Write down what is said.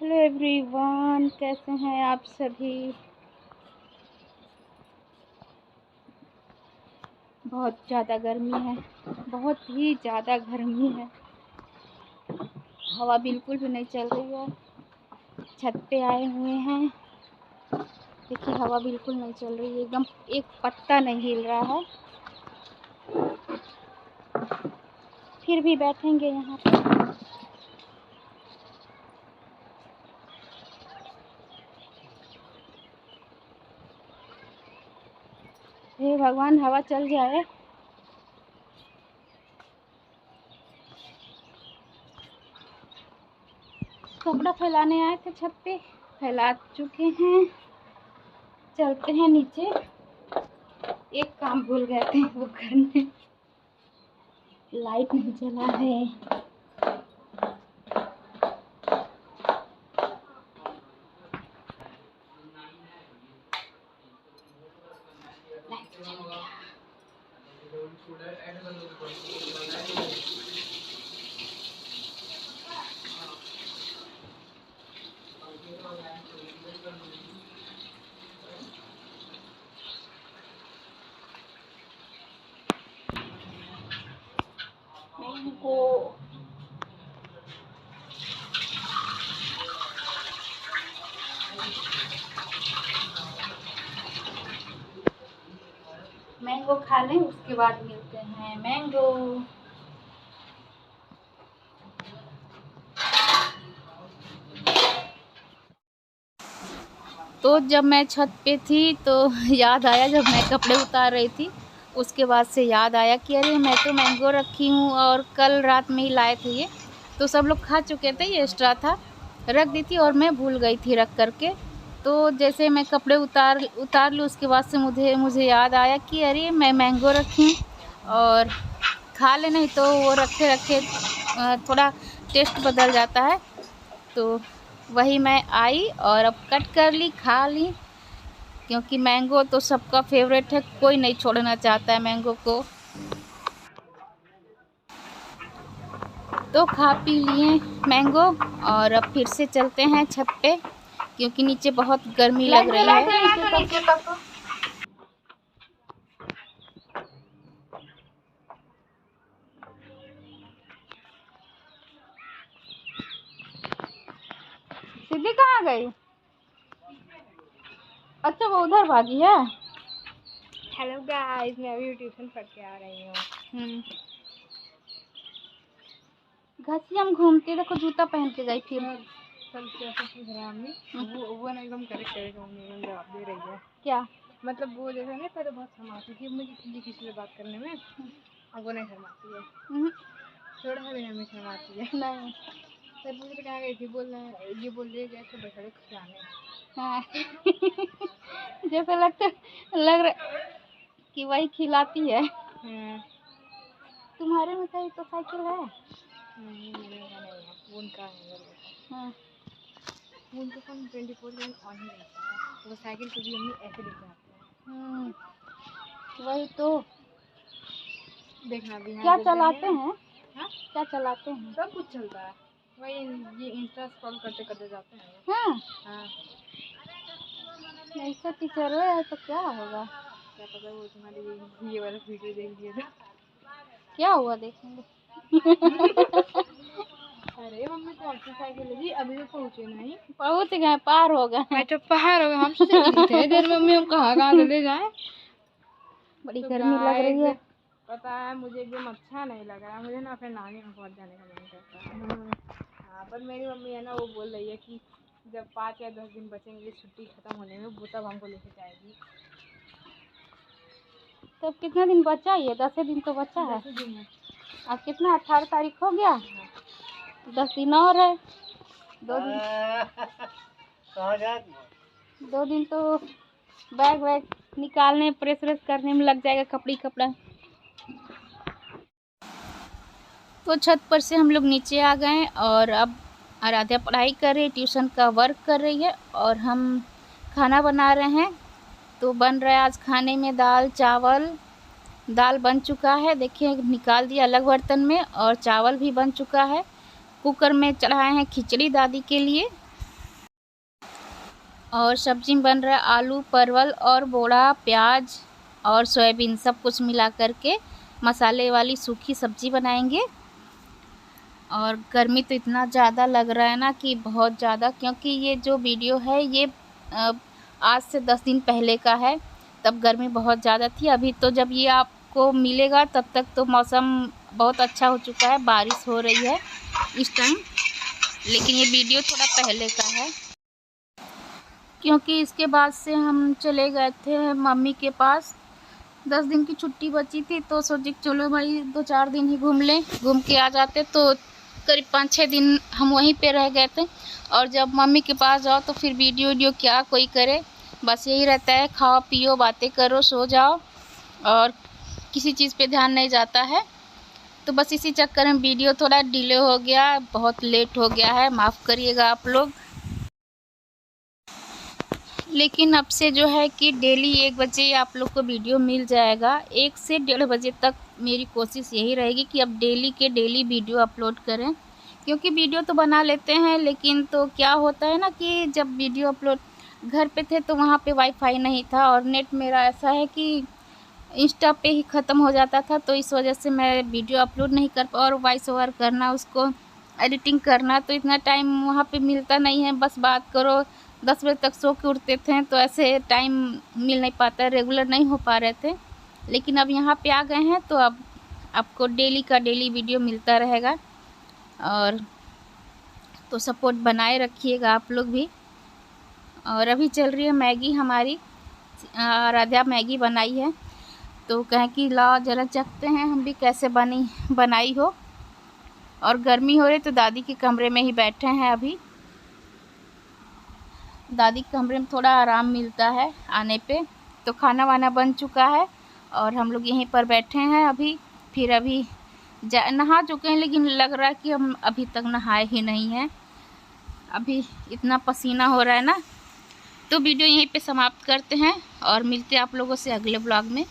Hello everyone, कैसे हैं आप सभी। बहुत ज़्यादा गर्मी है, बहुत ही ज़्यादा गर्मी है। हवा बिल्कुल भी नहीं चल रही है। छत पे आए हुए हैं, देखिए हवा बिल्कुल नहीं चल रही है, एकदम एक पत्ता नहीं हिल रहा है। फिर भी बैठेंगे यहाँ पे। हे भगवान, हवा चल जाए। कपड़ा फैलाने आए थे छत पे, फैला चुके हैं। चलते हैं नीचे। एक काम भूल गए थे वो करने, लाइट नहीं जला है। मैंगो खा लें, उसके बाद मिलते हैं। मैंगो तो जब मैं छत पे थी तो याद आया, जब मैं कपड़े उतार रही थी उसके बाद से याद आया कि अरे मैं तो मैंगो रखी हूँ और कल रात में ही लाए थे ये, तो सब लोग खा चुके थे, ये एक्स्ट्रा था, रख दी थी और मैं भूल गई थी रख करके। तो जैसे मैं कपड़े उतार लूँ उसके बाद से मुझे याद आया कि अरे मैं मैंगो रखी हूँ और खा ले, नहीं तो वो रखे रखे थोड़ा टेस्ट बदल जाता है। तो वही मैं आई और अब कट कर ली, खा ली, क्योंकि मैंगो तो सबका फेवरेट है, कोई नहीं छोड़ना चाहता है मैंगो को। तो खा पी लिए मैंगो और अब फिर से चलते हैं छत पे, क्योंकि नीचे बहुत गर्मी लग रही है। सिद्धि कहाँ गई? अच्छा, वो उधर भागी है। हेलो गाइस, मैं अभी ट्यूशन पढ़ के आ रही हूँ। घसी हम घूमते, देखो जूता पहन के गई फिर। वो ना एकदम करेक्ट जवाब दे रही है। क्या मतलब वो जैसे नहीं, पहले बहुत शर्माती थी, मुझे किसी से बात करने में, अब वो नहीं शर्माती है। थोड़ा सा भी हमें शर्माती है। नहीं, सर मुझे तो कहाँ गई थी, ये बोल रही है तो बछड़े खिलाने। हाँ जैसे लग रहा कि वही खिलाती है। तुम्हारे में कहीं तो साइकिल है? नहीं, मेरे का नहीं है, वो उनका है। हाँ, वो उनका फोन 24/7 ऑन ही रहता है, वो साइकिल को भी हमने ऐसे लेके आते हैं। वही तो। देखना भी क्या चलाते हैं? हाँ, क्या चलाते हैं? सब कुछ चलता है, वही ये इंस्टा स्क्रॉल करते करते जाते हैं। हाँ, हाँ, ऐसा टीचर है तो क्या होगा? क्या पता वो तुम्हारी ये वाला वीडियो देख लिया था। क्या हुआ देखेंगे। अरे मम्मी कौन सी साइकिल है जी, अभी तो पहुँचे नहीं। पहुँच गए, पार हो गए। मैं तो पहाड़ हो गए, हम सोचे इतने देर मम्मी हम कहाँ कहाँ चले जाएं। बड़ी तो गर्मी लग रही है। पता है मुझे एकदम अच्छा नहीं लग रहा है, मुझे ना अपने नानी में पहुँच जाने का मन करता है। हाँ, पर मेरी मम्मी है ना, वो बोल रही है कि जब 5 या 10 दिन बचेंगे छुट्टी खत्म होने में, वो तब हमको लेके जाएगी। तब कितना दिन बचा? ये 10 दिन तो बचा है। 10 दिन है। आज कितना, 18 तारीख हो गया। 10 दिन और है। 2 दिन तो बैग वैग निकालने, प्रेस व्रेस करने में लग जाएगा, कपड़ा। तो छत पर से हम लोग नीचे आ गए और अब आराध्या पढ़ाई कर रही है, ट्यूशन का वर्क कर रही है और हम खाना बना रहे हैं। तो बन रहा है आज खाने में दाल चावल। दाल बन चुका है, देखिए निकाल दिया अलग बर्तन में, और चावल भी बन चुका है। कुकर में चढ़ाए हैं खिचड़ी दादी के लिए। और सब्जी में बन रहा है आलू, परवल और बोड़ा, प्याज और सोयाबीन, सब कुछ मिला करके मसाले वाली सूखी सब्जी बनाएंगे। और गर्मी तो इतना ज़्यादा लग रहा है ना कि बहुत ज़्यादा, क्योंकि ये जो वीडियो है ये आज से 10 दिन पहले का है, तब गर्मी बहुत ज़्यादा थी। अभी तो जब ये आपको मिलेगा तब तक तो मौसम बहुत अच्छा हो चुका है, बारिश हो रही है इस टाइम, लेकिन ये वीडियो थोड़ा पहले का है। क्योंकि इसके बाद से हम चले गए थे मम्मी के पास, 10 दिन की छुट्टी बची थी, तो सोचे चलो भाई 2-4 दिन ही घूम लें, घूम के आ जाते। तो करीब 5-6 दिन हम वहीं पे रह गए थे। और जब मम्मी के पास जाओ तो फिर वीडियो क्या कोई करे, बस यही रहता है, खाओ पियो बातें करो सो जाओ, और किसी चीज़ पे ध्यान नहीं जाता है। तो बस इसी चक्कर में वीडियो थोड़ा डिले हो गया, बहुत लेट हो गया है, माफ़ करिएगा आप लोग। लेकिन अब से जो है कि डेली 1 बजे आप लोग को वीडियो मिल जाएगा। 1 से 1:30 बजे तक मेरी कोशिश यही रहेगी कि अब डेली के डेली वीडियो अपलोड करें। क्योंकि वीडियो तो बना लेते हैं, लेकिन तो क्या होता है ना कि जब वीडियो अपलोड, घर पे थे तो वहाँ पे वाईफाई नहीं था, और नेट मेरा ऐसा है कि इंस्टा पे ही ख़त्म हो जाता था, तो इस वजह से मैं वीडियो अपलोड नहीं कर और वॉइस ओवर करना, उसको एडिटिंग करना, तो इतना टाइम वहाँ पे मिलता नहीं है। बस बात करो, 10 बजे तक सो के उठते थे, तो ऐसे टाइम मिल नहीं पाता, रेगुलर नहीं हो पा रहे थे। लेकिन अब यहाँ पे आ गए हैं तो अब आपको डेली का डेली वीडियो मिलता रहेगा। और तो सपोर्ट बनाए रखिएगा आप लोग भी। और अभी चल रही है मैगी हमारी, आराध्या मैगी बनाई है, तो कहें कि लाओ ज़रा चखते हैं हम भी कैसे बनाई हो। और गर्मी हो रही तो दादी के कमरे में ही बैठे हैं अभी। दादी के कमरे में थोड़ा आराम मिलता है आने पे। तो खाना वाना बन चुका है और हम लोग यहीं पर बैठे हैं अभी। फिर अभी नहा चुके हैं, लेकिन लग रहा है कि हम अभी तक नहाए ही नहीं हैं, अभी इतना पसीना हो रहा है ना। तो वीडियो यहीं पे समाप्त करते हैं और मिलते हैं आप लोगों से अगले ब्लॉग में।